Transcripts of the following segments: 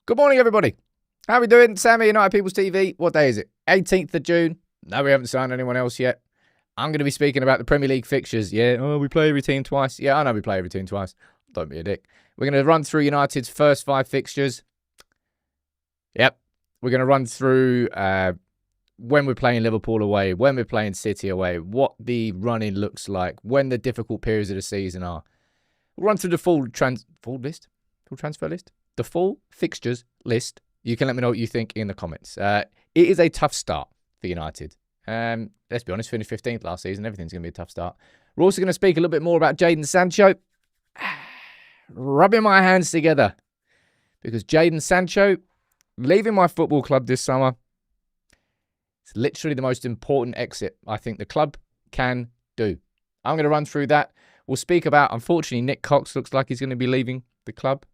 Good morning, everybody. How are we doing? Sammy, United People's TV. What day is it? 18th of June. No, we haven't signed anyone else yet. I'm going to be speaking about the Premier League fixtures. Yeah, we play every team twice. Yeah, I know we play every team twice. Don't be a dick. We're going to run through United's first 5 fixtures. Yep. We're going to run through when we're playing Liverpool away, when we're playing City away, what the running looks like, when the difficult periods of the season are. We'll run through the full transfer list? The full fixtures list. You can let me know what you think in the comments. It is a tough start for United. Let's be honest, finished 15th last season. Everything's going to be a tough start. We're also going to speak a little bit more about Jadon Sancho. Rubbing my hands together. Because Jadon Sancho, leaving my football club this summer, it's literally the most important exit I think the club can do. I'm going to run through that. We'll speak about, unfortunately, Nick Cox looks like he's going to be leaving the club.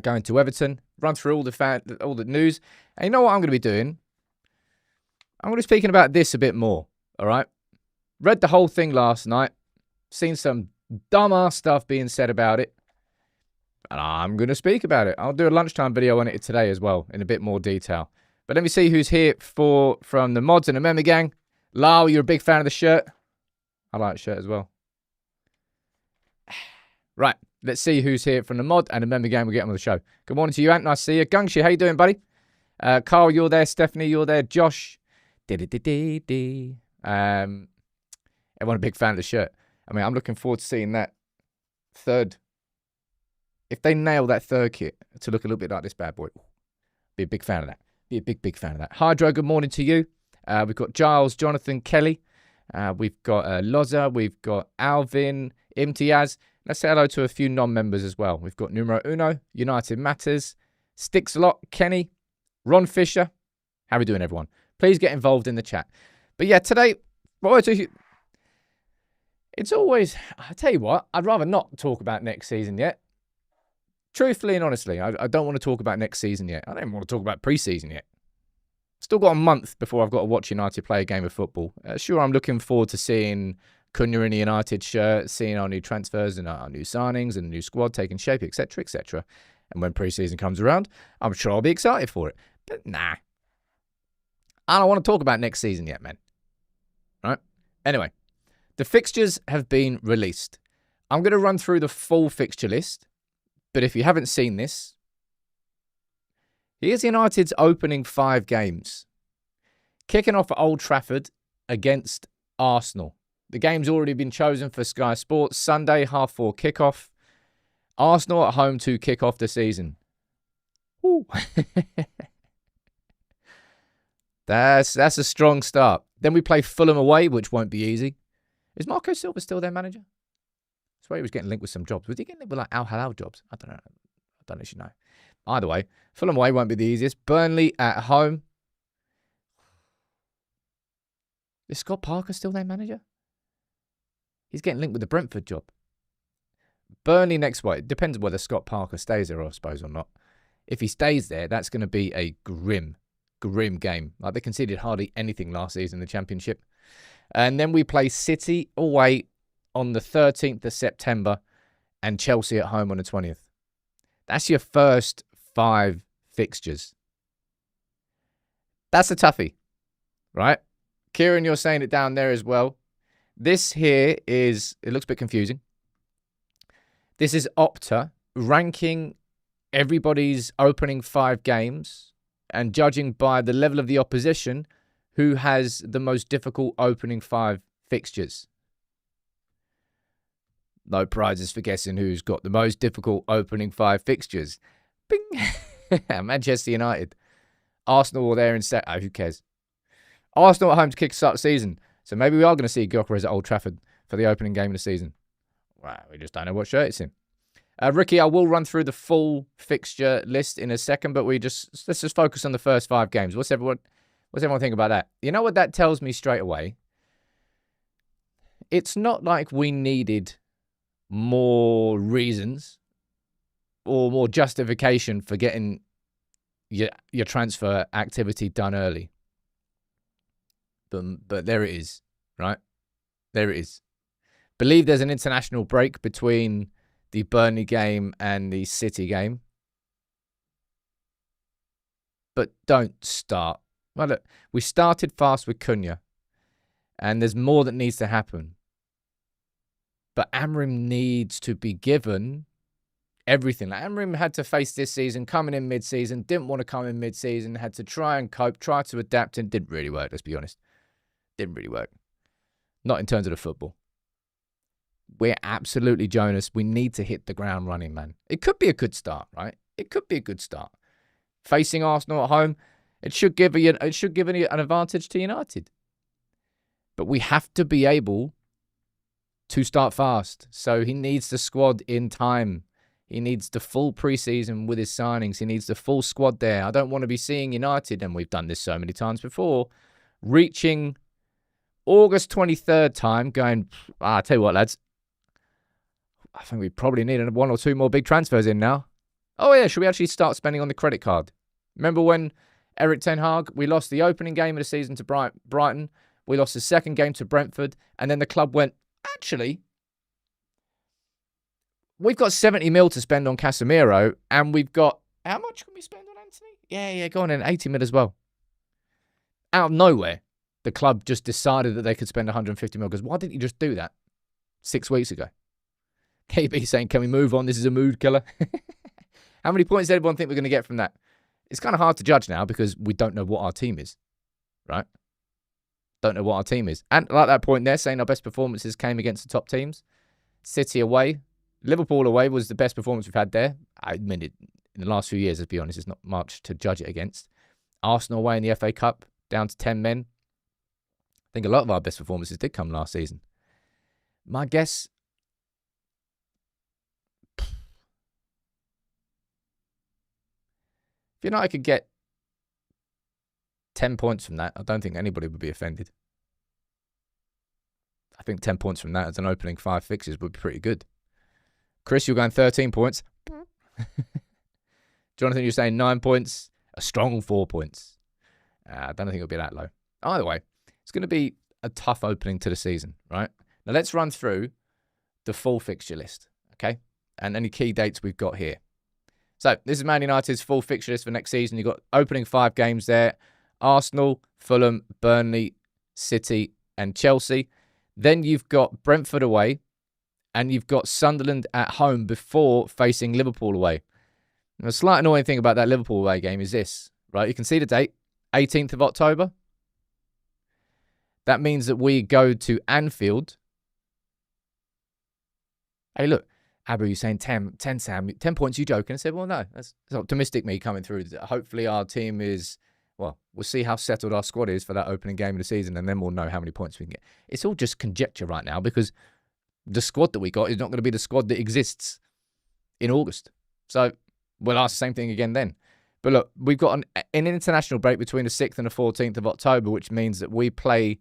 Going to Everton, run through all the news. And you know what I'm going to be doing? I'm going to be speaking about this a bit more, all right? Read the whole thing last night, seen some dumbass stuff being said about it, and I'm going to speak about it. I'll do a lunchtime video on it today as well, in a bit more detail. But let me see who's here from the mods and the member gang. Lyle, you're a big fan of the shirt. I like the shirt as well. Right. Let's see who's here from the mod and the member gang. We'll get on with the show. Good morning to you, Ant. Nice to see you. Gungshi, how you doing, buddy? Carl, you're there. Stephanie, you're there. Josh. Everyone a big fan of the shirt. I mean, I'm looking forward to seeing that third. If they nail that third kit to look a little bit like this bad boy, be a big fan of that. Be a big fan of that. Hydro, good morning to you. We've got Giles, Jonathan, Kelly. We've got Loza. We've got Alvin, Imtiaz. Let's say hello to a few non-members as well. We've got Numero Uno, United Matters, Sticks a Lot, Kenny, Ron Fisher. How are we doing, everyone? Please get involved in the chat. But yeah, today, it's always, I tell you what, I'd rather not talk about next season yet. Truthfully and honestly, I don't want to talk about next season yet. I don't even want to talk about pre-season yet. Still got a month before I've got to watch United play a game of football. Sure, I'm looking forward to seeing Cunha in the United shirt, seeing our new transfers and our new signings and the new squad taking shape, etc., etc. And when pre-season comes around, I'm sure I'll be excited for it. But nah. I don't want to talk about next season yet, man. Right? Anyway, the fixtures have been released. I'm going to run through the full fixture list. But if you haven't seen this, here's United's opening 5 games. Kicking off at Old Trafford against Arsenal. The game's already been chosen for Sky Sports. Sunday, 4:30 kickoff. Arsenal at home to kick off the season. Ooh. That's a strong start. Then we play Fulham away, which won't be easy. Is Marco Silva still their manager? I swear he was getting linked with some jobs. Was he getting linked with like Al Hilal jobs? I don't know. I don't actually know. Either way, Fulham away won't be the easiest. Burnley at home. Is Scott Parker still their manager? He's getting linked with the Brentford job. Burnley next week. It depends whether Scott Parker stays there, I suppose, or not. If he stays there, that's going to be a grim game. Like, they conceded hardly anything last season in the Championship. And then we play City away on the 13th of September and Chelsea at home on the 20th. That's your first 5 fixtures. That's a toughie, right? Kieran, you're saying it down there as well. This here is, it looks a bit confusing. This is Opta ranking everybody's opening 5 games and judging by the level of the opposition who has the most difficult opening 5 fixtures. No prizes for guessing who's got the most difficult opening 5 fixtures. Bing! Manchester United. Arsenal are there instead. Oh, who cares? Arsenal at home to kick-start the season. So maybe we are going to see Gyökeres at Old Trafford for the opening game of the season. Wow, we just don't know what shirt it's in. Ricky, I will run through the full fixture list in a second, but let's just focus on the first 5 games. What's everyone think about that? You know what that tells me straight away? It's not like we needed more reasons or more justification for getting your transfer activity done early. But there it is, right? There it is. Believe there's an international break between the Burnley game and the City game. but don't start. Well, look, we started fast with Cunha, and there's more that needs to happen. But Amorim needs to be given everything. Like Amorim had to face this season, coming in mid-season, didn't want to come in mid-season, had to try and cope, try to adapt, and didn't really work, let's be honest. Didn't really work. Not in terms of the football. We're absolutely Jonas. We need to hit the ground running, man. It could be a good start, right? It could be a good start. Facing Arsenal at home, it should give an advantage to United. But we have to be able to start fast. So he needs the squad in time. He needs the full preseason with his signings. He needs the full squad there. I don't want to be seeing United, and we've done this so many times before, reaching August 23rd time going, I'll tell you what, lads, I think we probably need 1 or 2 more big transfers in now. Oh, yeah, should we actually start spending on the credit card? Remember when Erik ten Hag, we lost the opening game of the season to Brighton, we lost the second game to Brentford, and then the club went, actually, we've got 70 mil to spend on Casemiro, and we've got, how much can we spend on Anthony? Yeah, go on in, 80 mil as well. Out of nowhere, the club just decided that they could spend 150 mil, because why didn't you just do that 6 weeks ago? KB saying, can we move on? This is a mood killer. How many points does everyone think we're going to get from that? It's kind of hard to judge now because we don't know what our team is, right? Don't know what our team is. And like that point there, saying our best performances came against the top teams. City away. Liverpool away was the best performance we've had there. I admit it, in the last few years, let's be honest, there's not much to judge it against. Arsenal away in the FA Cup, down to 10 men. I think a lot of our best performances did come last season. My guess, if United could get 10 points from that, I don't think anybody would be offended. I think 10 points from that as an opening 5 fixtures would be pretty good. Chris, you're going 13 points. Jonathan, you're saying 9 points. A strong 4 points. I don't think it'll be that low. Either way, it's going to be a tough opening to the season, right? Now let's run through the full fixture list, okay? And any key dates we've got here. So this is Man United's full fixture list for next season. You've got opening 5 games there. Arsenal, Fulham, Burnley, City, and Chelsea. Then you've got Brentford away, and you've got Sunderland at home before facing Liverpool away. Now, the slight annoying thing about that Liverpool away game is this, right? You can see the date, 18th of October. That means that we go to Anfield. Hey, look, Abu, you're saying 10, Sam, 10 points, you joking? I said, well, no, that's optimistic me coming through. Hopefully our team is, well, we'll see how settled our squad is for that opening game of the season, and then we'll know how many points we can get. It's all just conjecture right now because the squad that we got is not going to be the squad that exists in August. So we'll ask the same thing again then. But look, we've got an international break between the 6th and the 14th of October, which means that we play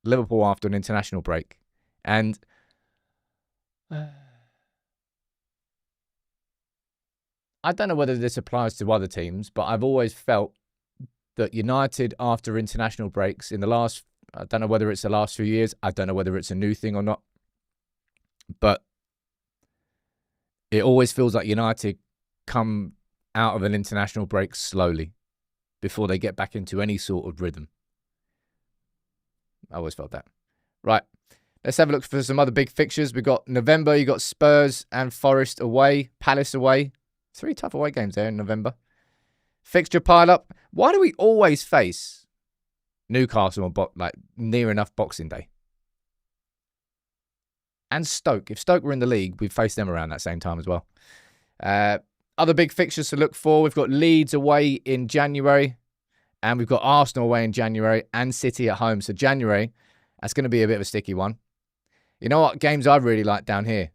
Liverpool after an international break. And I don't know whether this applies to other teams, but I've always felt that United after international breaks in the last, I don't know whether it's the last few years, I don't know whether it's a new thing or not, but it always feels like United come out of an international break slowly before they get back into any sort of rhythm. I always felt that. Right, let's have a look for some other big fixtures. We've got November, you got Spurs and Forest away, Palace away. 3 tough away games there in November. Fixture pile-up. Why do we always face Newcastle on near enough Boxing Day? And Stoke. If Stoke were in the league, we'd face them around that same time as well. Other big fixtures to look for. We've got Leeds away in January. And we've got Arsenal away in January and City at home. So January, that's going to be a bit of a sticky one. You know what games I really like down here?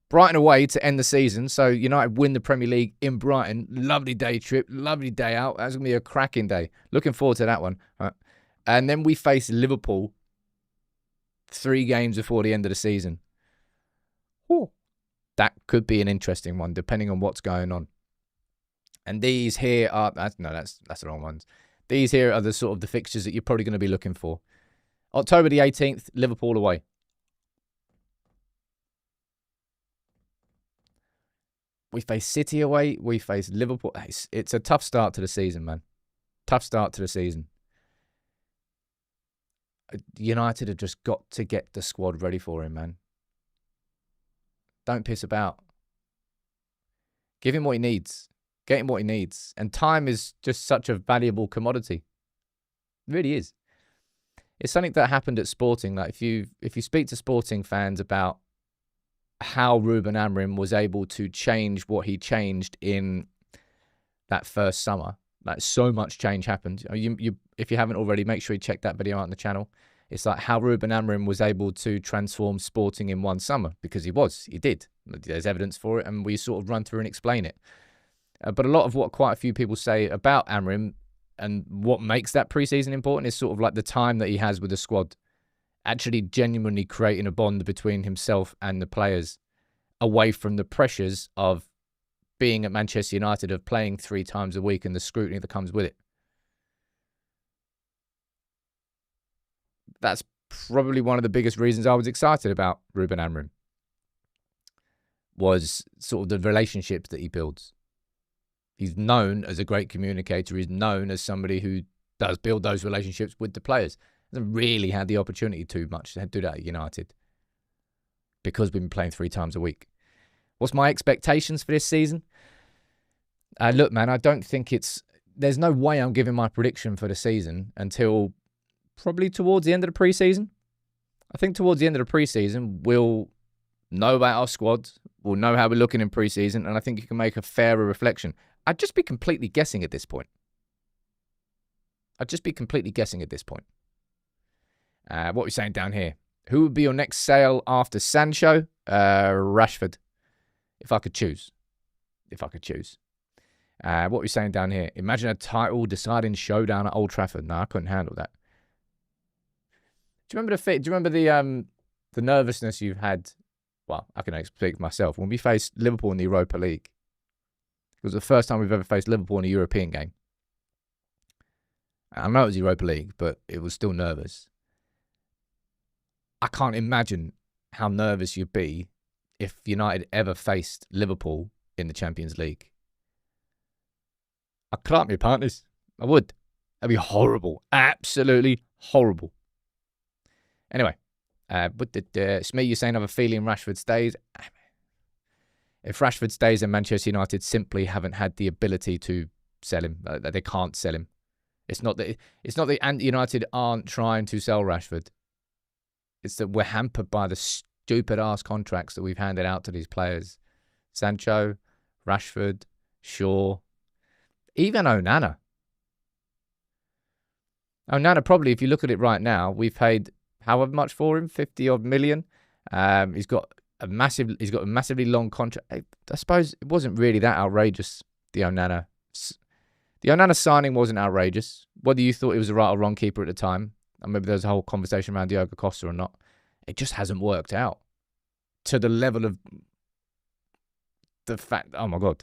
Brighton away to end the season. So United win the Premier League in Brighton. Lovely day trip. Lovely day out. That's going to be a cracking day. Looking forward to that one. Right. And then we face Liverpool 3 games before the end of the season. Ooh. That could be an interesting one, depending on what's going on. And these here are... that's the wrong ones. These here are the sort of the fixtures that you're probably going to be looking for. October the 18th, Liverpool away. We face City away. We face Liverpool. It's a tough start to the season, man. Tough start to the season. United have just got to get the squad ready for him, man. Don't piss about. Give him what he needs. Get him what he needs. And time is just such a valuable commodity. It really is. It's something that happened at Sporting. Like if you speak to Sporting fans about how Ruben Amorim was able to change what he changed in that first summer, like so much change happened. If you haven't already, make sure you check that video out on the channel. It's like how Ruben Amorim was able to transform Sporting in one summer, because he did. There's evidence for it, and we sort of run through and explain it. But a lot of what quite a few people say about Amorim and what makes that preseason important is sort of like the time that he has with the squad, actually genuinely creating a bond between himself and the players, away from the pressures of being at Manchester United, of playing 3 times a week and the scrutiny that comes with it. That's probably one of the biggest reasons I was excited about Ruben Amorim, was sort of the relationships that he builds. He's known as a great communicator. He's known as somebody who does build those relationships with the players. Hasn't really had the opportunity too much to do that at United, because we've been playing 3 times a week. What's my expectations for this season? Look, man, I don't think there's no way I'm giving my prediction for the season until probably towards the end of the preseason. I think towards the end of the preseason, we'll know about our squad. We'll know how we're looking in preseason, and I think you can make a fairer reflection. I'd just be completely guessing at this point. What are we saying down here? Who would be your next sale after Sancho? Rashford. If I could choose. What are we saying down here? Imagine a title deciding showdown at Old Trafford. No, I couldn't handle that. Do you remember the nervousness you've had? Well, I can only speak myself. When we faced Liverpool in the Europa League, it was the first time we've ever faced Liverpool in a European game. I know it was Europa League, but it was still nervous. I can't imagine how nervous you'd be if United ever faced Liverpool in the Champions League. I'd clap my partners. I would. That'd be horrible. Absolutely horrible. Anyway, but Smee, you're saying I have a feeling Rashford stays. If Rashford stays, then Manchester United simply haven't had the ability to sell him. They can't sell him. It's not that United aren't trying to sell Rashford. It's that we're hampered by the stupid ass contracts that we've handed out to these players. Sancho, Rashford, Shaw, even Onana. Onana, probably, if you look at it right now, we've paid however much for him, 50 odd million. He's got a massively long contract. I suppose it wasn't really that outrageous. The Onana signing wasn't outrageous. Whether you thought he was the right or wrong keeper at the time, and maybe there was a whole conversation around Diogo Costa or not, it just hasn't worked out to the level of the fact. Oh my God,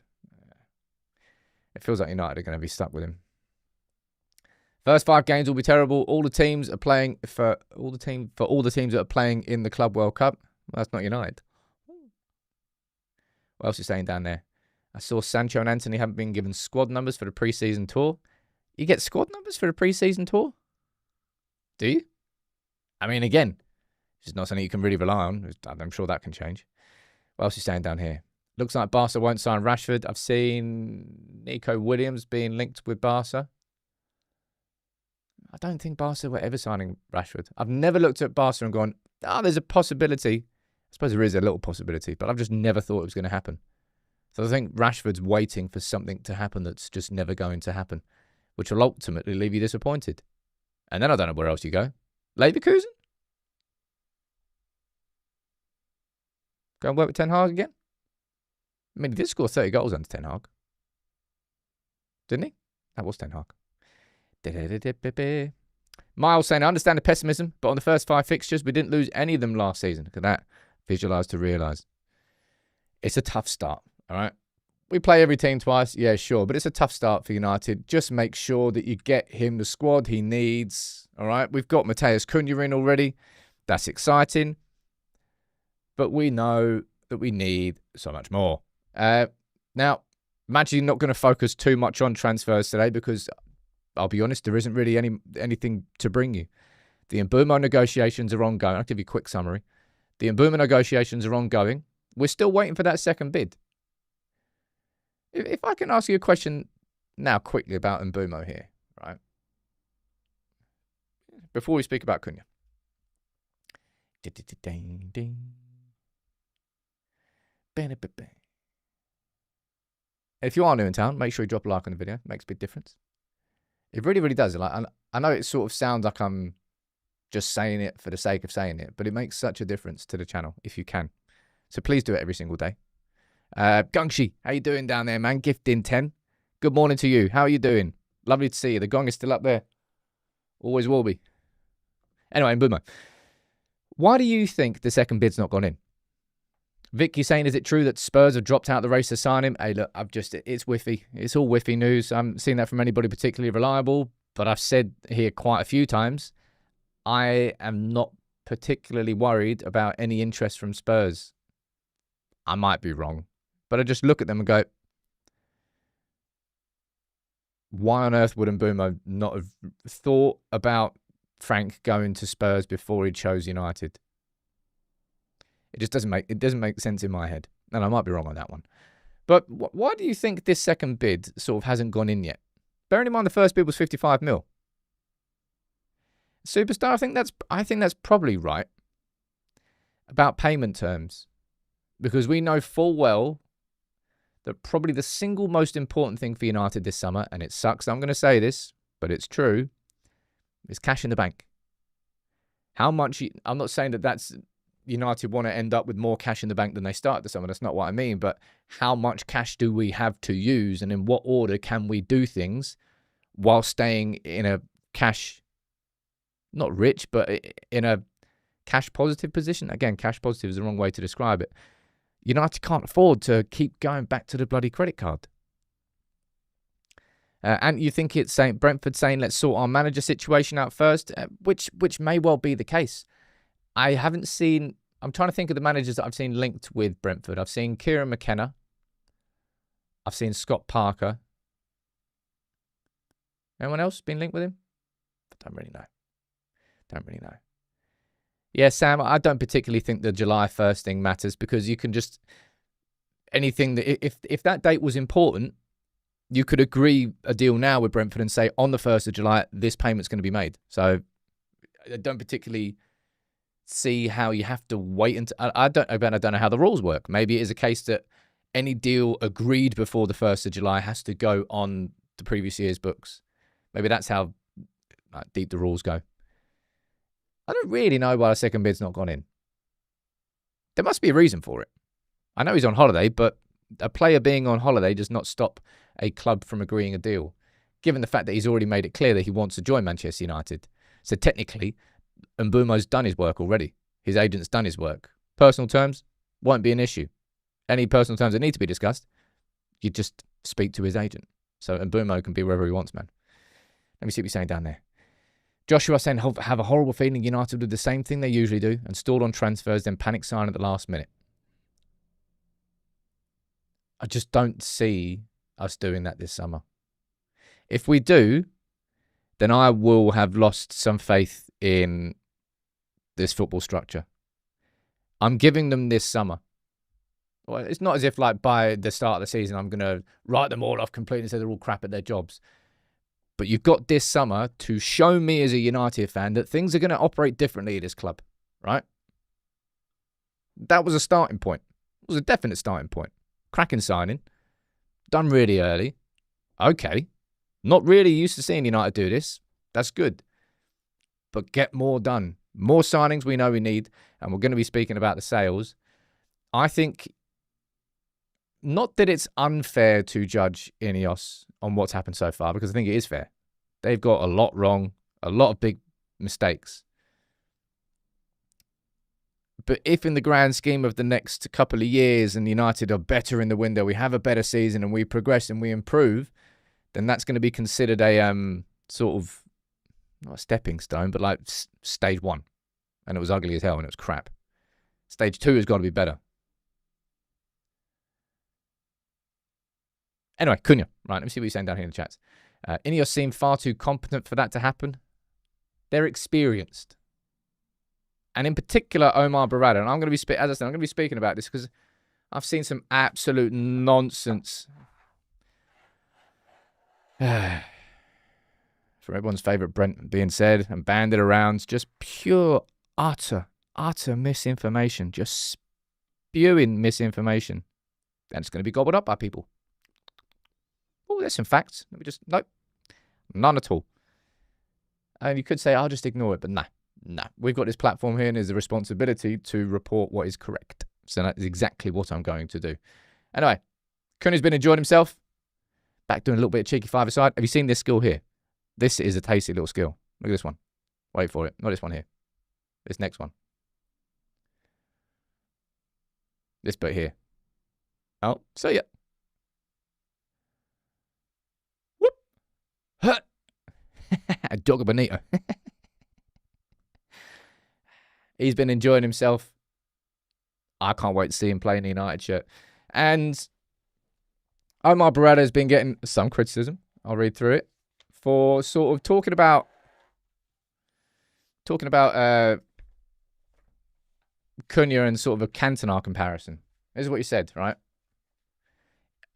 it feels like United are going to be stuck with him. First 5 games will be terrible. All the teams are playing for all the teams that are playing in the Club World Cup. Well, that's not United. What else is saying down there? I saw Sancho and Anthony haven't been given squad numbers for the pre-season tour. You get squad numbers for the pre-season tour? Do you? I mean, again, it's not something you can really rely on. I'm sure that can change. What else is saying down here? Looks like Barca won't sign Rashford. I've seen Nico Williams being linked with Barca. I don't think Barca were ever signing Rashford. I've never looked at Barca and gone, there's a possibility. I suppose there is a little possibility, but I've just never thought it was going to happen. So I think Rashford's waiting for something to happen that's just never going to happen, which will ultimately leave you disappointed. And then I don't know where else you go. Leverkusen? Go and work with Ten Hag again? I mean, he did score 30 goals under Ten Hag. Didn't he? That was Ten Hag. Miles saying, I understand the pessimism, but on the first 5 fixtures, we didn't lose any of them last season. Look at that. Visualise to realise. It's a tough start, all right? We play every team twice, yeah, sure, but it's a tough start for United. Just make sure that you get him the squad he needs, all right? We've got Matheus Cunha in already. That's exciting. But we know that we need so much more. Now, I'm actually not going to focus too much on transfers today because, I'll be honest, there isn't really anything to bring you. The Mbeumo negotiations are ongoing. I'll give you a quick summary. The Mbeumo negotiations are ongoing. We're still waiting for that second bid. If I can ask you a question now quickly about Mbeumo here, right? Before we speak about Cunha. If you are new in town, make sure you drop a like on the video. It makes a big difference. It really, really does. Like, I know it sort of sounds like I'm just saying it for the sake of saying it, but it makes such a difference to the channel if you can. So please do it every single day. Gungshi, how you doing down there, man? Gifting 10. Good morning to you. How are you doing? Lovely to see you. The gong is still up there. Always will be. Anyway, Mbeumo. Why do you think the second bid's not gone in? Vic, you saying, is it true that Spurs have dropped out the race to sign him? Hey, look, it's whiffy. It's all whiffy news. I haven't seen that from anybody particularly reliable, but I've said here quite a few times, I am not particularly worried about any interest from Spurs. I might be wrong, but I just look at them and go, why on earth would Mbeumo not have thought about Frank going to Spurs before he chose United? It just doesn't make sense in my head, and I might be wrong on that one. But why do you think this second bid sort of hasn't gone in yet? Bearing in mind the first bid was 55 mil. Superstar, I think that's probably right about payment terms, because we know full well that probably the single most important thing for United this summer, and it sucks I'm going to say this, but it's true, is cash in the bank. How much? I'm not saying that that's United want to end up with more cash in the bank than they start the summer. That's not what I mean. But how much cash do we have to use, and in what order can we do things while staying in a cash, not rich, but in a cash positive position? Again, cash positive is the wrong way to describe it. United can't afford to keep going back to the bloody credit card. And you think it's Brentford saying, let's sort our manager situation out first, which may well be the case. I'm trying to think of the managers that I've seen linked with Brentford. I've seen Kieran McKenna. I've seen Scott Parker. Anyone else been linked with him? I don't really know. Yeah, Sam, I don't particularly think the July 1st thing matters, because you can just, anything that, if that date was important, you could agree a deal now with Brentford and say on the 1st of July, this payment's going to be made. So I don't particularly see how you have to wait until, I don't know how the rules work. Maybe it is a case that any deal agreed before the 1st of July has to go on the previous year's books. Maybe that's how deep the rules go. I don't really know why the second bid's not gone in. There must be a reason for it. I know he's on holiday, but a player being on holiday does not stop a club from agreeing a deal, given the fact that he's already made it clear that he wants to join Manchester United. So technically, Mbeumo's done his work already. His agent's done his work. Personal terms won't be an issue. Any personal terms that need to be discussed, you just speak to his agent. So Mbeumo can be wherever he wants, man. Let me see what you're saying down there. Joshua saying, have a horrible feeling United did the same thing they usually do and stalled on transfers, then panic sign at the last minute. I just don't see us doing that this summer. If we do, then I will have lost some faith in this football structure. I'm giving them this summer. Well, it's not as if, like, by the start of the season, I'm going to write them all off completely and say they're all crap at their jobs. But you've got this summer to show me as a United fan that things are going to operate differently at this club, right? That was a starting point. It was a definite starting point. Cracking signing. Done really early. Okay. Not really used to seeing United do this. That's good. But get more done. More signings we know we need. And we're going to be speaking about the sales. I think, not that it's unfair to judge Ineos on what's happened so far, because I think it is fair. They've got a lot wrong, a lot of big mistakes. But if in the grand scheme of the next couple of years and United are better in the window, we have a better season and we progress and we improve, then that's going to be considered a sort of, not a stepping stone, but like stage 1. And it was ugly as hell and it was crap. Stage 2 has got to be better. Anyway, Cunha. Right, let me see what you're saying down here in the chats. Ineos seem far too competent for that to happen. They're experienced. And in particular, Omar Berrada. And I'm going to be, as I said, I'm going to be speaking about this because I've seen some absolute nonsense from everyone's favourite Brent being said and banded around. Just pure, utter misinformation. Just spewing misinformation. And it's going to be gobbled up by people. Oh, there's some facts. Let me just, nope. None at all. And you could say, I'll just ignore it. But nah. We've got this platform here and there's a responsibility to report what is correct. So that is exactly what I'm going to do. Anyway, Cunha's been enjoying himself. Back doing a little bit of cheeky five-a-side. Have you seen this skill here? This is a tasty little skill. Look at this one. Wait for it. Not this one here. This next one. This bit here. Oh, see ya. Whoop. Huh. A dog bonito. He's been enjoying himself. I can't wait to see him play in the United shirt. And Omar Berrada has been getting some criticism. I'll read through it. For sort of talking about Cunha and sort of a Cantona comparison. This is what you said, right?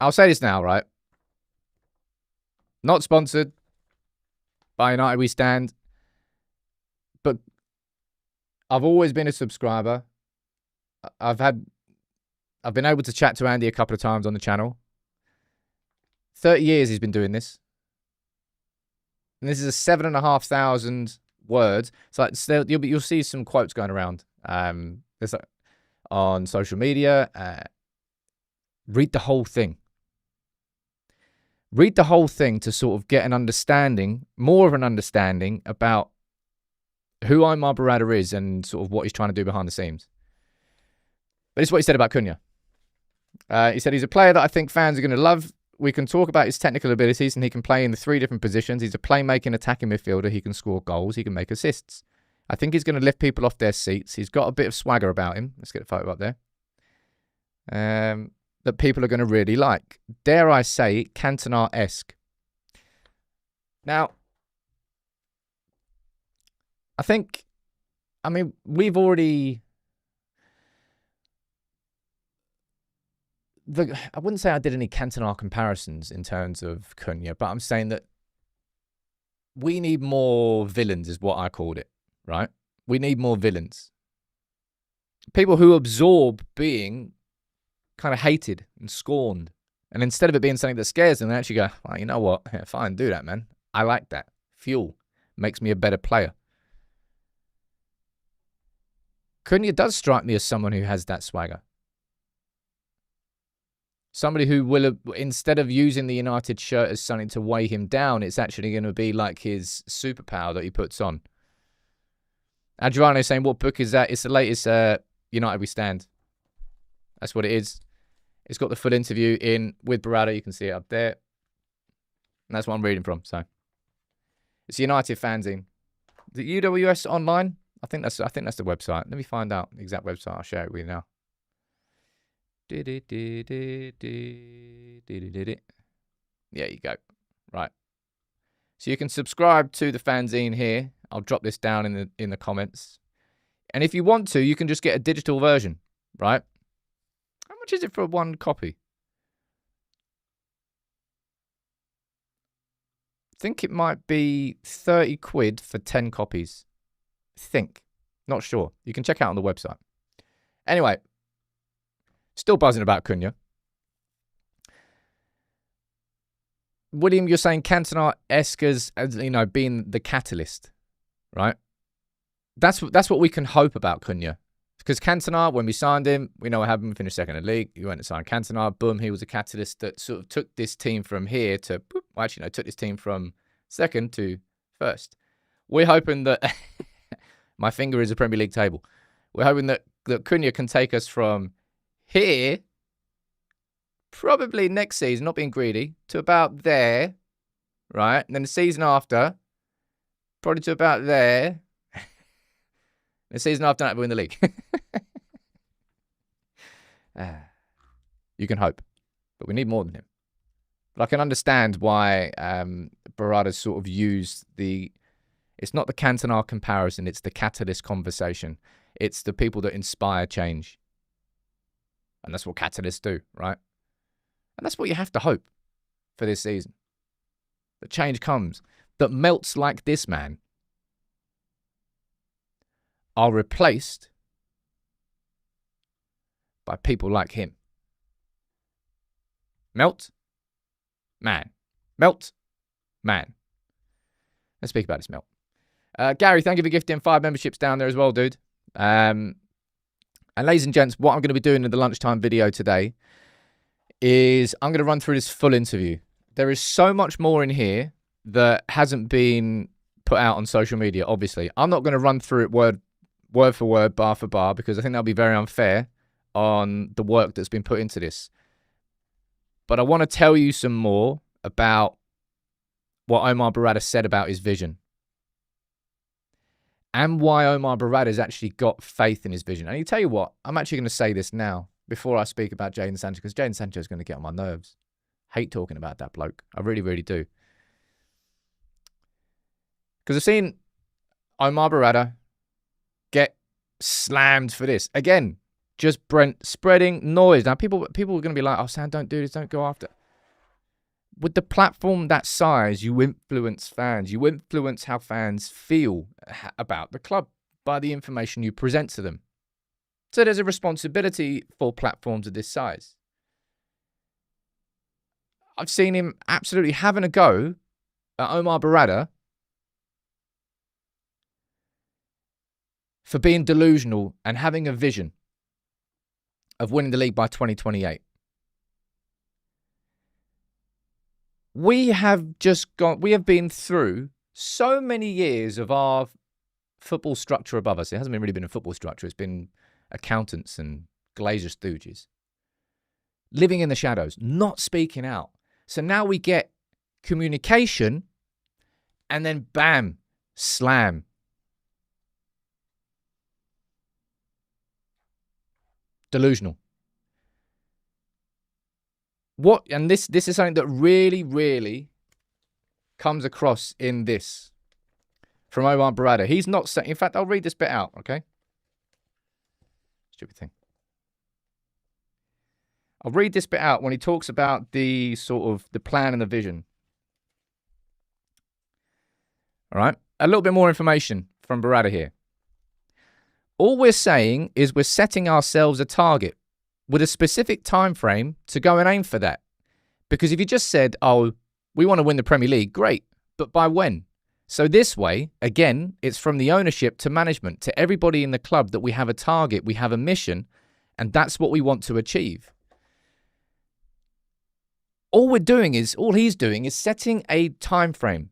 I'll say this now, right? Not sponsored by United We Stand, but I've always been a subscriber. I've been able to chat to Andy a couple of times on the channel. 30 years he's been doing this. And this is a 7,500 words. So you'll see some quotes going around. There's on social media. Read the whole thing. Read the whole thing to sort of get an understanding, more of an understanding about who Omar Berrada is and sort of what he's trying to do behind the scenes. But this is what he said about Cunha. He said he's a player that I think fans are going to love. We can talk about his technical abilities and he can play in the 3 different positions. He's a playmaking, attacking midfielder. He can score goals. He can make assists. I think he's going to lift people off their seats. He's got a bit of swagger about him. Let's get a photo up there. That people are going to really like. Dare I say, Cantona-esque. Now, we've already... I wouldn't say I did any Cantona comparisons in terms of Cunha, but I'm saying that we need more villains is what I called it, right? We need more villains. People who absorb being kind of hated and scorned. And instead of it being something that scares them, they actually go, well, you know what? Yeah, fine, do that, man. I like that. Fuel. Makes me a better player. Cunha does strike me as someone who has that swagger. Somebody who will, instead of using the United shirt as something to weigh him down, it's actually going to be like his superpower that he puts on. Adriano saying, what book is that? It's the latest United We Stand. That's what it is. It's got the full interview in with Berrada. You can see it up there. And that's what I'm reading from. So it's United fanzine. The UWS online? I think that's the website. Let me find out the exact website. I'll share it with you now. There you go. Right. So you can subscribe to the fanzine here. I'll drop this down in the comments. And if you want to, you can just get a digital version, right? How much is it for one copy? I think it might be 30 quid for 10 copies. Not sure. You can check out on the website. Anyway, still buzzing about Cunha. William, you're saying Cantona-esque as being the catalyst, right? That's what we can hope about Cunha. Because Cantona, when we signed him, we know what happened. We finished second in the league. He went to sign Cantona. Boom, he was a catalyst that sort of took this team from here to... took this team from second to first. We're hoping that... my finger is a Premier League table. We're hoping that Cunha can take us from here, probably next season, not being greedy, to about there, right? And then the season after, probably to about there. The season after that, we win the league. You can hope. But we need more than him. But I can understand why Berrada sort of used it's not the Cantona comparison, it's the catalyst conversation. It's the people that inspire change. And that's what catalysts do, right? And that's what you have to hope for this season. That change comes, that melts like this man are replaced by people like him. Melt, man. Melt, man. Let's speak about this melt. Gary, thank you for gifting 5 memberships down there as well, dude. And ladies and gents, what I'm going to be doing in the lunchtime video today is I'm going to run through this full interview. There is so much more in here that hasn't been put out on social media, obviously. I'm not going to run through it word for word, bar for bar, because I think that'll be very unfair on the work that's been put into this. But I want to tell you some more about what Omar Berrada said about his vision and why Omar Berrada has actually got faith in his vision. And you tell you what, I'm actually going to say this now before I speak about Jadon Sancho, because Jadon Sancho is going to get on my nerves. Hate talking about that bloke. I really, really do. Because I've seen Omar Berrada get slammed for this. Again, just Brent spreading noise. Now, people are going to be like, oh, Sam, don't do this. Don't go after. With the platform that size, you influence fans. You influence how fans feel about the club by the information you present to them. So there's a responsibility for platforms of this size. I've seen him absolutely having a go at Omar Berrada for being delusional and having a vision of winning the league by 2028. We have been through so many years of our football structure above us. It hasn't really been a football structure. It's been accountants and Glazer stooges. Living in the shadows, not speaking out. So now we get communication and then bam, slam. Delusional. And this is something that really, really comes across in this from Omar Berrada. He's not saying, in fact, I'll read this bit out, okay? Stupid thing. I'll read this bit out when he talks about the sort of the plan and the vision. All right. A little bit more information from Berrada here. All we're saying is we're setting ourselves a target with a specific time frame to go and aim for that. Because if you just said, oh, we want to win the Premier League, great. But by when? So this way, again, it's from the ownership to management, to everybody in the club that we have a target, we have a mission, and that's what we want to achieve. All he's doing is setting a time frame.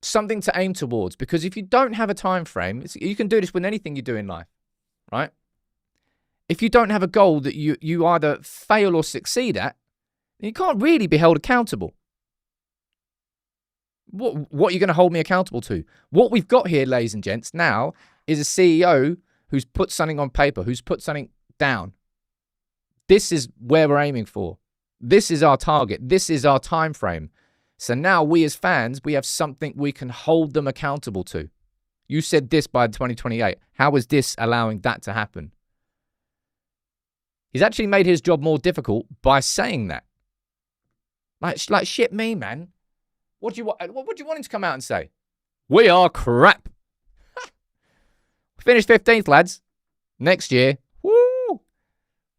Something to aim towards. Because if you don't have a time frame, you can do this with anything you do in life, right? If you don't have a goal that you either fail or succeed at, you can't really be held accountable. What are you going to hold me accountable to? What we've got here, ladies and gents, now is a CEO who's put something on paper, who's put something down. This is where we're aiming for. This is our target. This is our time frame. So now we as fans, we have something we can hold them accountable to. You said this by 2028. How is this allowing that to happen? He's actually made his job more difficult by saying that. Like shit me, man. What do you want him to come out and say? We are crap. Finish 15th, lads. Next year, woo,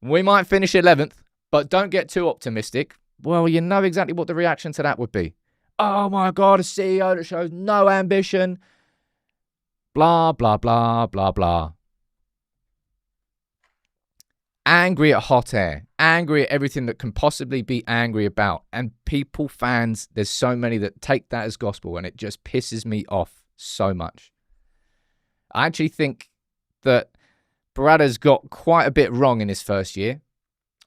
we might finish 11th, but don't get too optimistic. Well, you know exactly what the reaction to that would be. Oh my God, a CEO that shows no ambition. Blah, blah, blah, blah, blah. Angry at hot air. Angry at everything that can possibly be angry about. And people, fans, there's so many that take that as gospel, and it just pisses me off so much. I actually think that Berrada's got quite a bit wrong in his first year.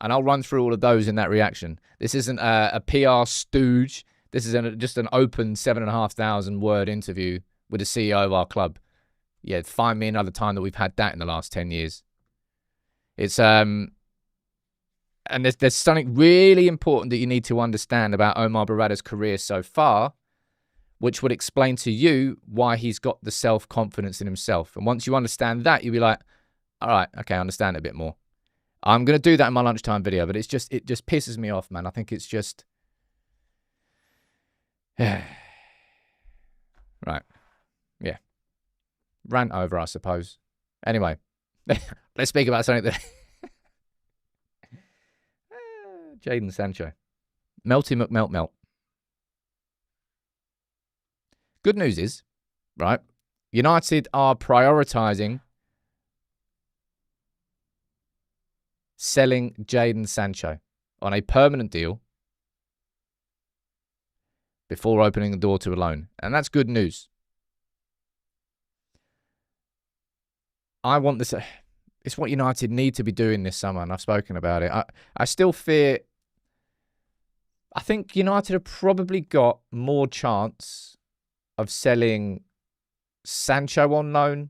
And I'll run through all of those in that reaction. This isn't a PR stooge. This is just an open 7,500 word interview with the CEO of our club. Yeah, find me another time that we've had that in the last 10 years. It's And there's something really important that you need to understand about Omar Berrada's career so far, which would explain to you why he's got the self-confidence in himself. And once you understand that, you'll be like, all right, okay, I understand it a bit more. I'm going to do that in my lunchtime video, but it just pisses me off, man. I think it's just... right. Yeah. Rant over, I suppose. Anyway, let's speak about something that... Jadon Sancho. Melty McMelt. Good news is, right, United are prioritising selling Jadon Sancho on a permanent deal before opening the door to a loan. And that's good news. I want this... It's what United need to be doing this summer, and I've spoken about it. I still fear... I think United have probably got more chance of selling Sancho on loan.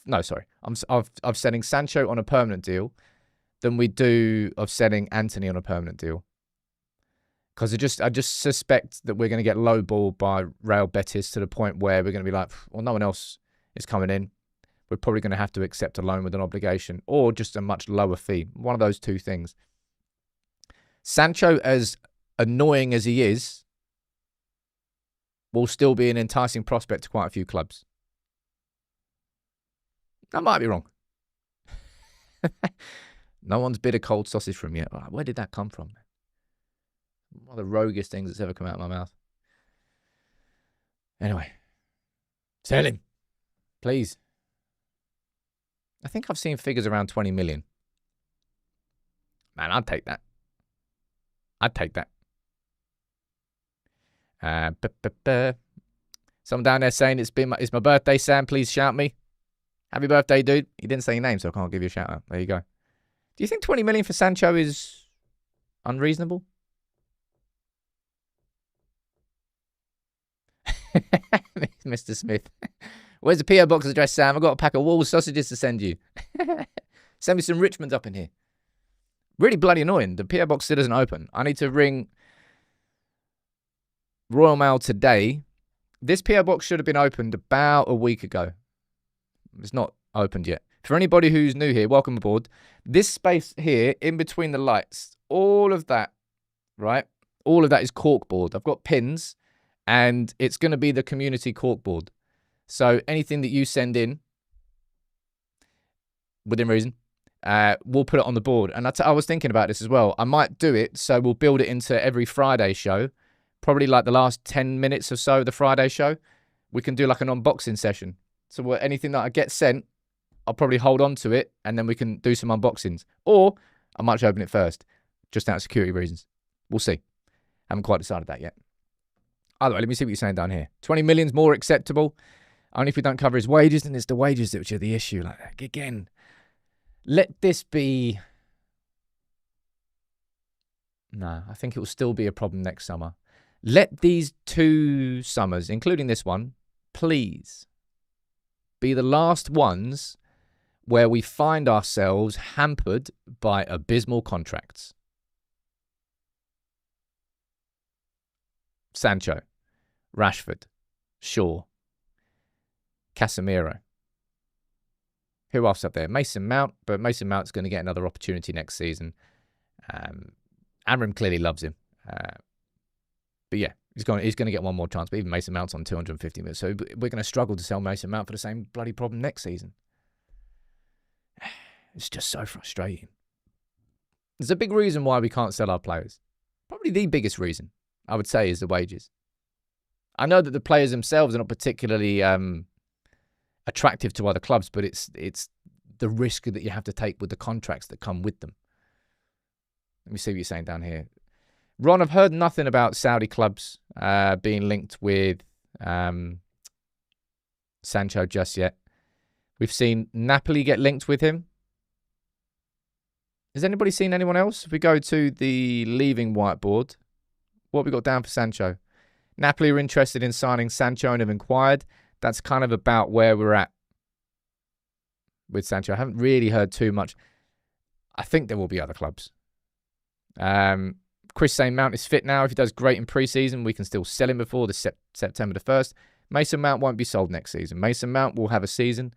No, sorry. Of selling Sancho on a permanent deal than we do of selling Anthony on a permanent deal. Because I just suspect that we're going to get lowballed by Real Betis to the point where we're going to be like, well, no one else is coming in. We're probably going to have to accept a loan with an obligation or just a much lower fee. One of those two things. Sancho, as annoying as he is, will still be an enticing prospect to quite a few clubs. I might be wrong. No one's bid a cold sausage from yet. Where did that come from? One of the roguest things that's ever come out of my mouth. Anyway. Sell him. Please. I think I've seen figures around 20 million. Man, I'd take that. I'd take that. Someone down there saying it's my birthday, Sam. Please shout me. Happy birthday, dude. He didn't say your name, so I can't give you a shout out. There you go. Do you think 20 million for Sancho is unreasonable? Mr. Smith. Where's the PO box address, Sam? I've got a pack of Wall sausages to send you. Send me some Richmonds up in here. Really bloody annoying. The PO box still doesn't open. I need to ring Royal Mail today. This PO box should have been opened about a week ago. It's not opened yet. For anybody who's new here, welcome aboard. This space here, in between the lights, all of that, right? All of that is corkboard. I've got pins, and it's going to be the community corkboard. So anything that you send in, within reason, we'll put it on the board. And I was thinking about this as well. I might do it, so we'll build it into every Friday show. Probably like the last 10 minutes or so of the Friday show. We can do like an unboxing session. So anything that I get sent, I'll probably hold on to it, and then we can do some unboxings. Or I might open it first, just out of security reasons. We'll see. Haven't quite decided that yet. Either way, let me see what you're saying down here. 20 million's more acceptable. Only if we don't cover his wages, and it's the wages which are the issue. Like, again, let this be... No, I think it will still be a problem next summer. Let these 2 summers, including this one, please be the last ones where we find ourselves hampered by abysmal contracts. Sancho, Rashford, Shaw, Casemiro. Who else up there? Mason Mount, but Mason Mount's going to get another opportunity next season. Amram clearly loves him. But yeah, he's going to get one more chance. But even Mason Mount's on 250 minutes. So we're going to struggle to sell Mason Mount for the same bloody problem next season. It's just so frustrating. There's a big reason why we can't sell our players. Probably the biggest reason, I would say, is the wages. I know that the players themselves are not particularly attractive to other clubs, but it's the risk that you have to take with the contracts that come with them. Let me see what you're saying down here. Ron, I've heard nothing about Saudi clubs being linked with Sancho just yet. We've seen Napoli get linked with him. Has anybody seen anyone else? If we go to the leaving whiteboard, what have we got down for Sancho? Napoli are interested in signing Sancho and have inquired. That's kind of about where we're at with Sancho. I haven't really heard too much. I think there will be other clubs. Chris saying Mount is fit now. If he does great in pre-season, we can still sell him before the September the 1st. Mason Mount won't be sold next season. Mason Mount will have a season.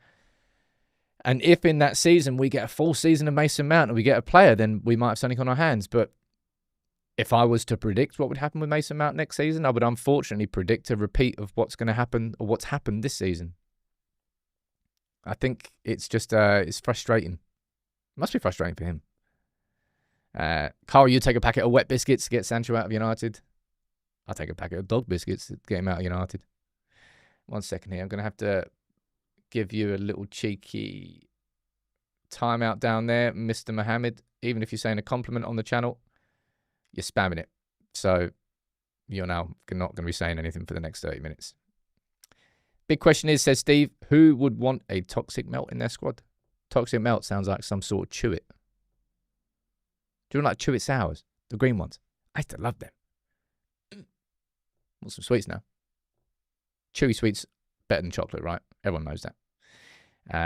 And if in that season we get a full season of Mason Mount and we get a player, then we might have something on our hands. But if I was to predict what would happen with Mason Mount next season, I would unfortunately predict a repeat of what's going to happen or what's happened this season. I think it's just it's frustrating. It must be frustrating for him. Carl, you take a packet of wet biscuits to get Sancho out of United. I'll take a packet of dog biscuits to get him out of United. 1 second here. I'm going to have to give you a little cheeky timeout down there, Mr. Mohammed. Even if you're saying a compliment on the channel, you're spamming it. So you're now not going to be saying anything for the next 30 minutes. Big question is, says Steve, who would want a toxic melt in their squad? Toxic melt sounds like some sort of chew it. Do you like chew it sours? The green ones. I used to love them. Want some sweets now. Chewy sweets better than chocolate, right? Everyone knows that.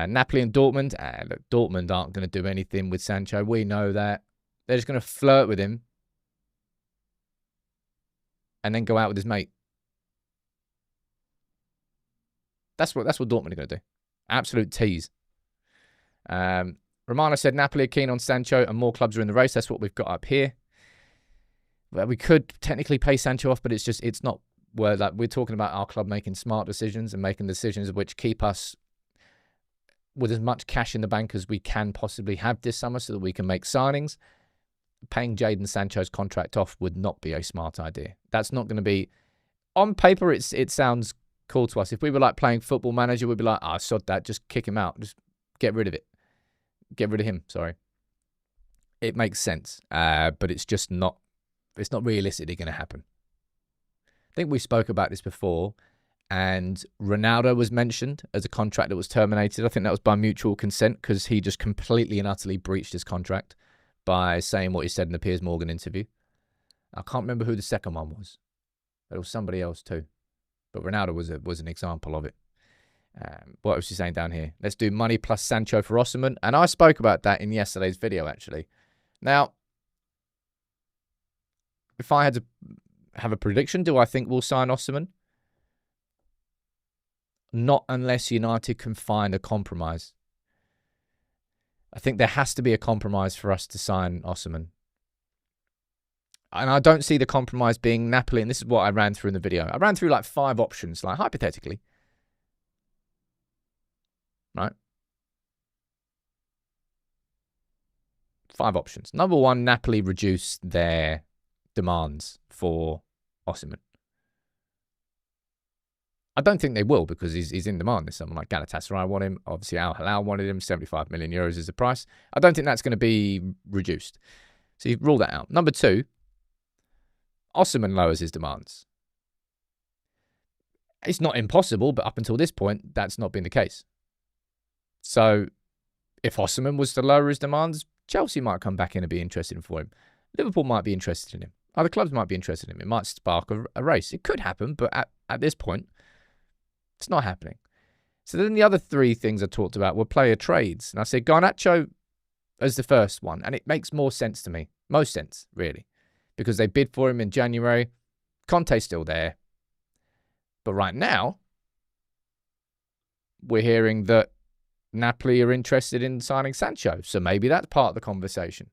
Napoli and Dortmund. Look, Dortmund aren't going to do anything with Sancho. We know that. They're just going to flirt with him and then go out with his mate. That's what Dortmund are going to do. Absolute tease. Romano said Napoli are keen on Sancho and more clubs are in the race. That's what we've got up here. Well, we could technically pay Sancho off, but it's not where like we're talking about our club making smart decisions and making decisions which keep us with as much cash in the bank as we can possibly have this summer so that we can make signings. Paying Jadon Sancho's contract off would not be a smart idea. That's not going to be... On paper, it sounds cool to us. If we were like playing Football Manager, we'd be like, sod that, just kick him out. Just get rid of it. Get rid of him, sorry. It makes sense, but it's just not... It's not realistically going to happen. I think we spoke about this before, and Ronaldo was mentioned as a contract that was terminated. I think that was by mutual consent because he just completely and utterly breached his contract by saying what he said in the Piers Morgan interview. I can't remember who the second one was. But it was somebody else too. But Ronaldo was an example of it. What was he saying down here? Let's do money plus Sancho for Osimhen. And I spoke about that in yesterday's video, actually. Now, if I had to have a prediction, do I think we'll sign Osimhen? Not unless United can find a compromise. I think there has to be a compromise for us to sign Osimhen. And I don't see the compromise being Napoli. And this is what I ran through in the video. I ran through like 5 options, like hypothetically. Right? 5 options. Number 1, Napoli reduce their demands for Osimhen. I don't think they will because he's in demand this summer. Like Galatasaray want him. Obviously, Al Hilal wanted him. 75 million euros is the price. I don't think that's going to be reduced. So you rule that out. Number 2, Osimhen lowers his demands. It's not impossible, but up until this point, that's not been the case. So if Osimhen was to lower his demands, Chelsea might come back in and be interested for him. Liverpool might be interested in him. Other clubs might be interested in him. It might spark a race. It could happen, but at this point, it's not happening. So then the other 3 things I talked about were player trades. And I said Garnacho as the first one. And it makes more sense to me. Most sense, really. Because they bid for him in January. Conte's still there. But right now, we're hearing that Napoli are interested in signing Sancho. So maybe that's part of the conversation.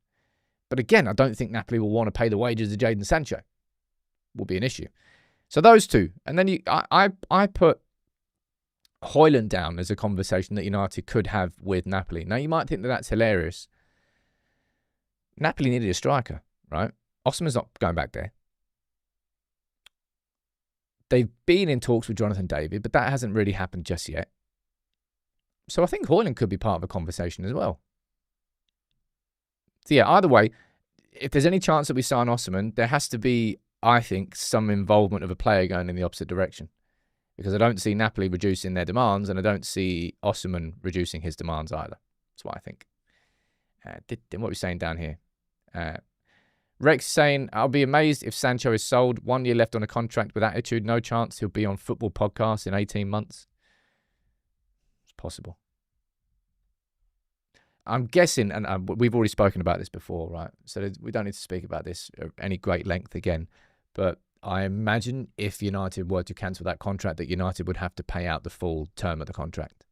But again, I don't think Napoli will want to pay the wages of Jadon Sancho. Will be an issue. So those 2. And then I put Højlund down as a conversation that United could have with Napoli. Now, you might think that that's hilarious. Napoli needed a striker, right? Osimhen's not going back there. They've been in talks with Jonathan David, but that hasn't really happened just yet. So I think Højlund could be part of a conversation as well. So yeah, either way, if there's any chance that we sign Osimhen, there has to be, I think, some involvement of a player going in the opposite direction. Because I don't see Napoli reducing their demands, and I don't see Osimhen reducing his demands either. That's what I think. What are we saying down here? Rex saying, I'll be amazed if Sancho is sold. 1 year left on a contract with attitude. No chance he'll be on Football Podcast in 18 months. It's possible. I'm guessing, and we've already spoken about this before, right? So we don't need to speak about this at any great length again. But I imagine if United were to cancel that contract, that United would have to pay out the full term of the contract.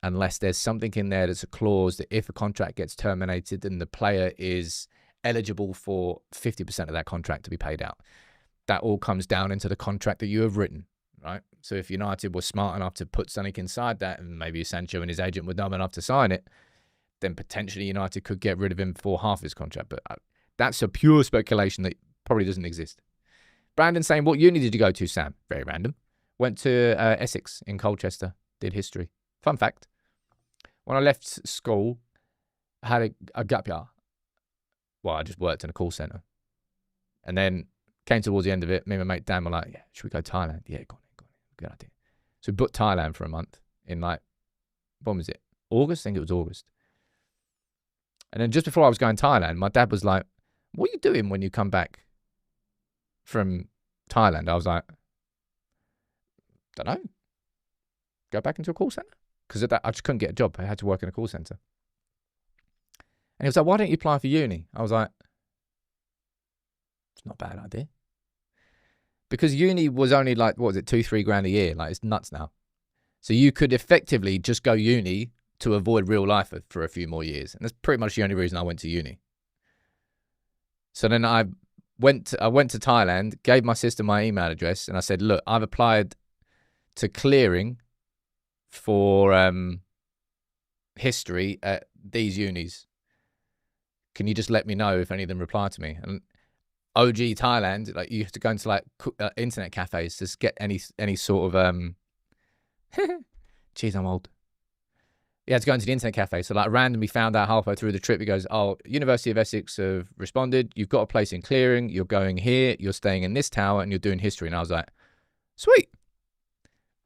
Unless there's something in there that's a clause that if a contract gets terminated, then the player is eligible for 50% of that contract to be paid out. That all comes down into the contract that you have written, right? So if United were smart enough to put something inside that, and maybe Sancho and his agent were dumb enough to sign it, then potentially United could get rid of him for half his contract. But that's a pure speculation that probably doesn't exist. Brandon saying, what uni did you go to, Sam? Very random. Went to Essex in Colchester. Did history. Fun fact. When I left school, I had a gap year. Well, I just worked in a call centre. And then came towards the end of it. Me and my mate Dan were like, yeah, should we go to Thailand? Yeah, go on. Good idea. So we booked Thailand for a month in when was it? August? I think it was August. And then just before I was going to Thailand, my dad was like, what are you doing when you come back from Thailand? I was like, don't know. Go back into a call centre? Because I just couldn't get a job. I had to work in a call centre. And he was like, why don't you apply for uni? I was like, it's not a bad idea. Because uni was only what was it, 2-3 grand a year? It's nuts now. So you could effectively just go uni to avoid real life for a few more years. And that's pretty much the only reason I went to uni. So then I went to Thailand, gave my sister my email address, and I said, look, I've applied to clearing for history at these unis. Can you just let me know if any of them reply to me? And OG Thailand, you have to go into internet cafes to get any sort of Jeez, I'm old. You had to go into the internet cafe. So randomly found out halfway through the trip, he goes, oh, University of Essex have responded. You've got a place in clearing. You're going here. You're staying in this tower and you're doing history. And I was like, sweet.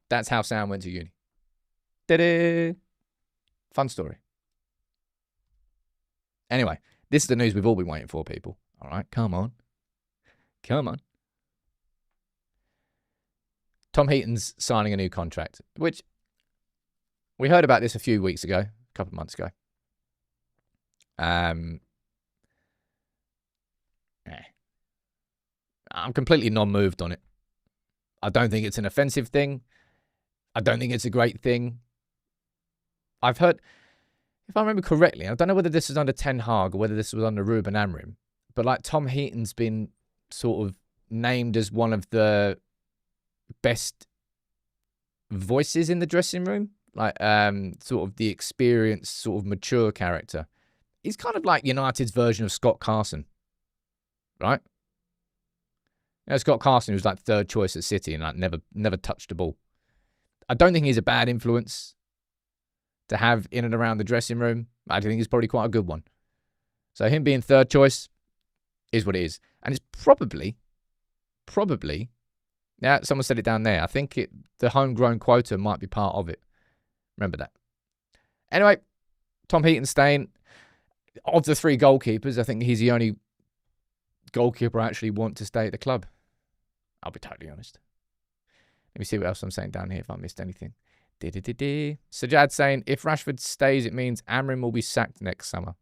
That's how Sam went to uni. Ta-da! Fun story. Anyway, this is the news we've all been waiting for, people. All right, come on. Come on. Tom Heaton's signing a new contract, which we heard about this a few weeks ago, a couple of months ago. I'm completely non-moved on it. I don't think it's an offensive thing. I don't think it's a great thing. I've heard, if I remember correctly, I don't know whether this was under Ten Hag or whether this was under Ruben Amorim, but Tom Heaton's been sort of named as one of the best voices in the dressing room. Sort of the experienced, sort of mature character. He's kind of like United's version of Scott Carson, right? Scott Carson was third choice at City and never touched the ball. I don't think he's a bad influence to have in and around the dressing room. I think he's probably quite a good one. So him being third choice is what it is. And it's probably, yeah, someone said it down there. I think the homegrown quota might be part of it. Remember that. Anyway, Tom Heaton staying. Of the 3 goalkeepers, I think he's the only goalkeeper I actually want to stay at the club. I'll be totally honest. Let me see what else I'm saying down here if I missed anything. Sajad saying, if Rashford stays, it means Amorim will be sacked next summer.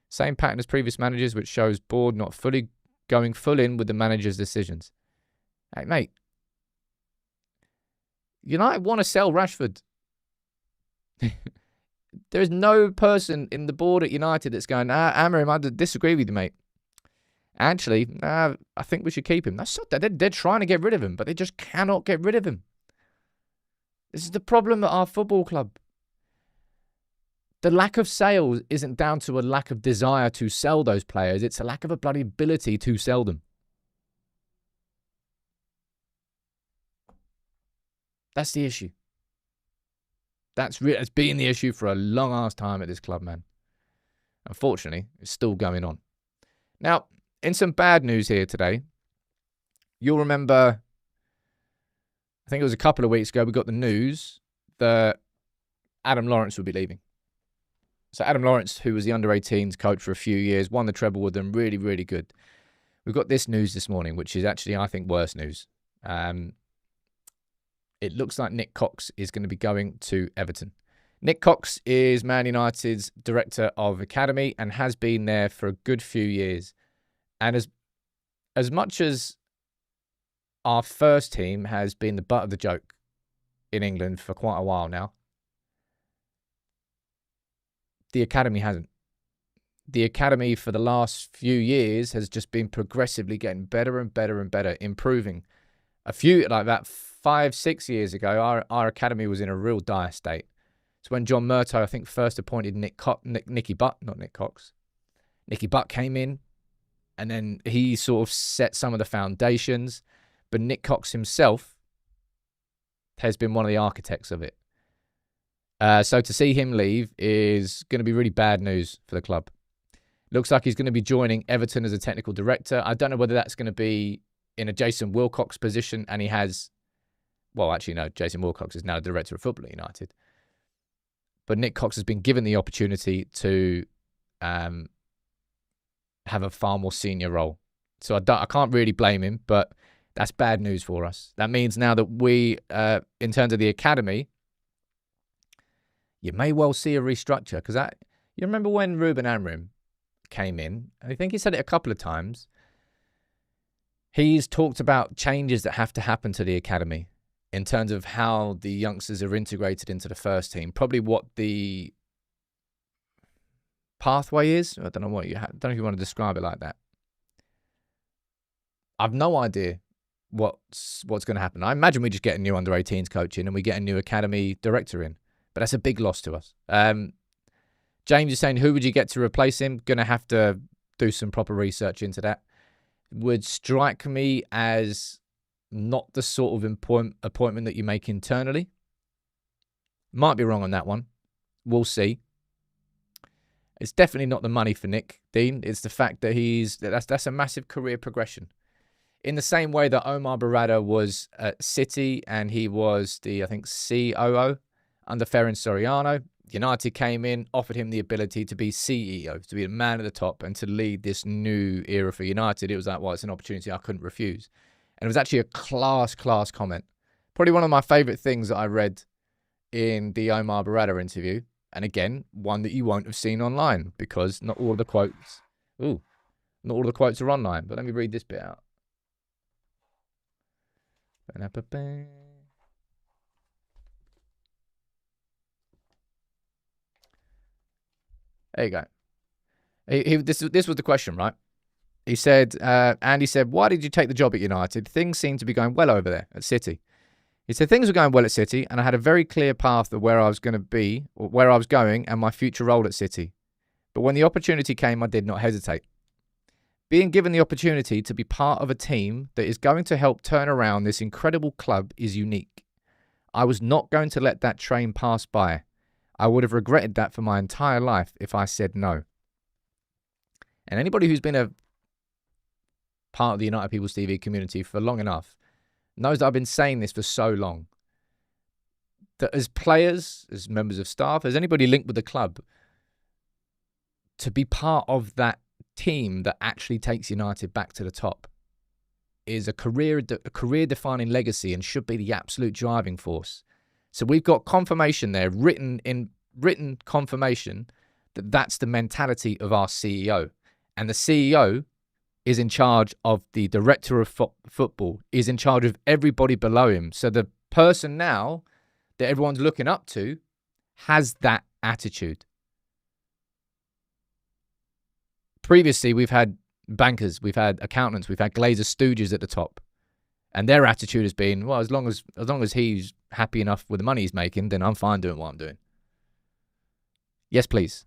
Same pattern as previous managers, which shows board not fully going full in with the manager's decisions. Hey, mate. United want to sell Rashford. There is no person in the board at United that's going, Amorim, I disagree with you, mate. Actually, I think we should keep him. They're trying to get rid of him, but they just cannot get rid of him. This is the problem at our football club. The lack of sales isn't down to a lack of desire to sell those players. It's a lack of a bloody ability to sell them. That's the issue. It's been the issue for a long-ass time at this club, man. Unfortunately, it's still going on. Now, in some bad news here today, you'll remember, I think it was a couple of weeks ago, we got the news that Adam Lawrence would be leaving. So Adam Lawrence, who was the under-18s coach for a few years, won the treble with them, really, really good. We've got this news this morning, which is actually, I think, worse news. It looks like Nick Cox is going to be going to Everton. Nick Cox is Man United's director of academy and has been there for a good few years. And as much as our first team has been the butt of the joke in England for quite a while now, the academy hasn't. The academy for the last few years has just been progressively getting better and better and better, improving. A few, like that 5-6 years ago, our academy was in a real dire state. It's when John Murtough, I think, first appointed Nicky Butt, not Nick Cox. Nicky Butt came in, and then he sort of set some of the foundations. But Nick Cox himself has been one of the architects of it. So to see him leave is going to be really bad news for the club. Looks like he's going to be joining Everton as a technical director. I don't know whether that's going to be in a Jason Wilcox position, and he has... Well, actually, no, Jason Wilcox is now the director of football at United. But Nick Cox has been given the opportunity to have a far more senior role. So I can't really blame him, but that's bad news for us. That means now that we, in terms of the academy, you may well see a restructure. Because you remember when Ruben Amorim came in, I think he said it a couple of times, he's talked about changes that have to happen to the academy in terms of how the youngsters are integrated into the first team. Probably what the pathway is. I don't know what don't know if you want to describe it like that. I've no idea what's going to happen. I imagine we just get a new under-18s coach in and we get a new academy director in. But that's a big loss to us. James is saying, who would you get to replace him? Going to have to do some proper research into that. Would strike me as not the sort of appointment that you make internally. Might be wrong on that one. We'll see. It's definitely not the money for Nick Dean. It's the fact that that's a massive career progression. In the same way that Omar Berrada was at City and he was the, I think, COO under Ferran Soriano. United came in, offered him the ability to be CEO, to be a man at the top and to lead this new era for United. It was like, well, it's an opportunity I couldn't refuse. And it was actually a class comment. Probably one of my favourite things that I read in the Omar Berrada interview. And again, one that you won't have seen online because not all of the quotes are online. But let me read this bit out. There you go. This was the question, right? He said, Andy said, why did you take the job at United? Things seem to be going well over there at City. He said, things were going well at City, and I had a very clear path of where I was going to be, or where I was going, and my future role at City. But when the opportunity came, I did not hesitate. Being given the opportunity to be part of a team that is going to help turn around this incredible club is unique. I was not going to let that train pass by. I would have regretted that for my entire life if I said no. And anybody who's been a part of the United People's TV community for long enough knows that I've been saying this for so long. That as players, as members of staff, as anybody linked with the club, to be part of that team that actually takes United back to the top is a career-defining legacy and should be the absolute driving force. So we've got confirmation there, written confirmation that that's the mentality of our CEO. And the CEO is in charge of the director of football, is in charge of everybody below him. So the person now that everyone's looking up to has that attitude. Previously, we've had bankers, we've had accountants, we've had Glazer stooges at the top. And their attitude has been, well, as long as he's happy enough with the money he's making, then I'm fine doing what I'm doing. Yes, please.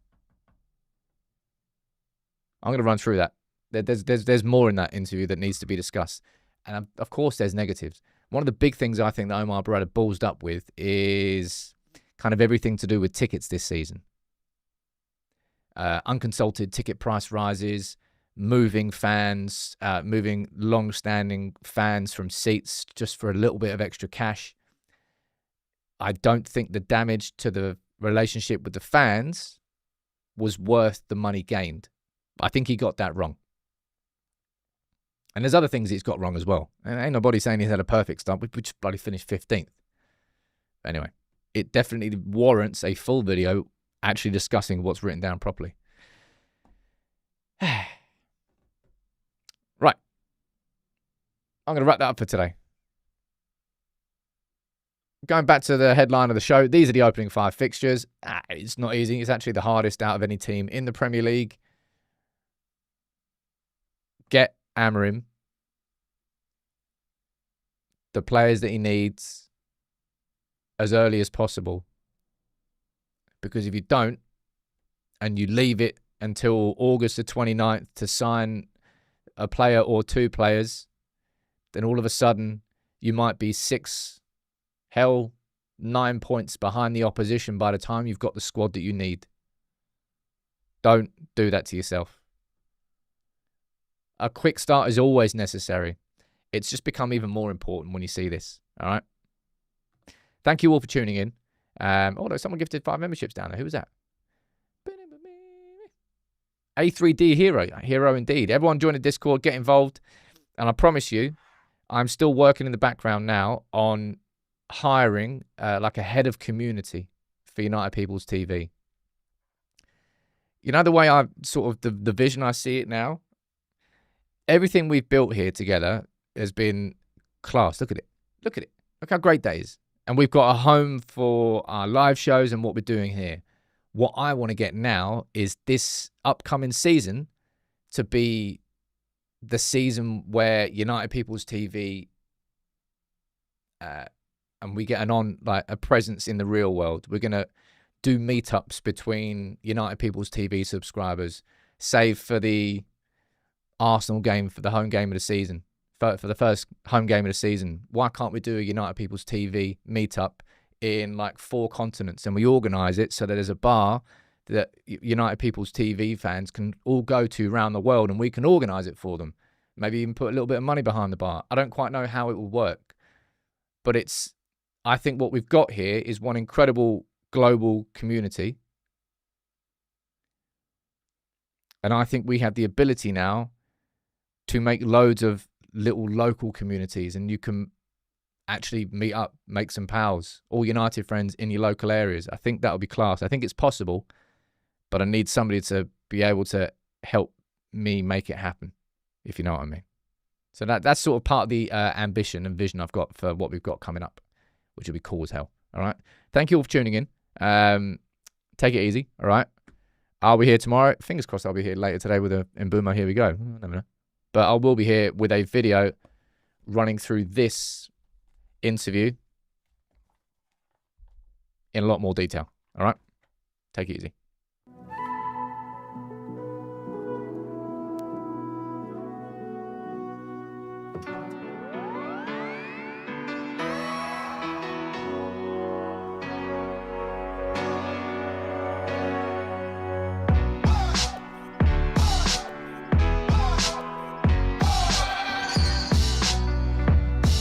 I'm going to run through that. There's more in that interview that needs to be discussed. And of course, there's negatives. One of the big things I think that Omar Berrada ballsed up with is kind of everything to do with tickets this season. Unconsulted ticket price rises, moving fans, moving long-standing fans from seats just for a little bit of extra cash. I don't think the damage to the relationship with the fans was worth the money gained. I think he got that wrong. And there's other things he's got wrong as well. And ain't nobody saying he's had a perfect start. We just bloody finished 15th. Anyway, it definitely warrants a full video actually discussing what's written down properly. Right. I'm going to wrap that up for today. Going back to the headline of the show, these are the opening 5 fixtures. It's not easy. It's actually the hardest out of any team in the Premier League. Get Amorim the players that he needs as early as possible. Because if you don't, and you leave it until August the 29th to sign a player or 2 players, then all of a sudden you might be 9 points behind the opposition by the time you've got the squad that you need. Don't do that to yourself. A quick start is always necessary. It's just become even more important when you see this. All right. Thank you all for tuning in. Although someone gifted 5 memberships down there. Who was that? A3D Hero indeed. Everyone join the Discord, get involved. And I promise you, I'm still working in the background now on hiring like a head of community for United People's TV. You know the way I sort of, the vision I see it now? Everything we've built here together has been class. Look at it. Look at it. Look how great that is. And we've got a home for our live shows and what we're doing here. What I want to get now is this upcoming season to be the season where United People's TV and we get a presence in the real world. We're going to do meetups between United People's TV subscribers, save for the Arsenal game, for the home game of the season, for the first home game of the season. Why can't we do a United People's TV meetup in like 4 continents, and we organise it so that there's a bar that United People's TV fans can all go to around the world, and we can organise it for them. Maybe even put a little bit of money behind the bar. I don't quite know how it will work, but I think what we've got here is one incredible global community. And I think we have the ability now to make loads of little local communities, and you can actually meet up, make some pals, all United friends in your local areas. I think that'll be class. I think it's possible, but I need somebody to be able to help me make it happen, if you know what I mean. So that's sort of part of the ambition and vision I've got for what we've got coming up, which will be cool as hell. All right. Thank you all for tuning in. Take it easy. All right. I'll be here tomorrow. Fingers crossed I'll be here later today with a Mbeumo. Here we go. Never know. But I will be here with a video running through this interview in a lot more detail. All right. Take it easy.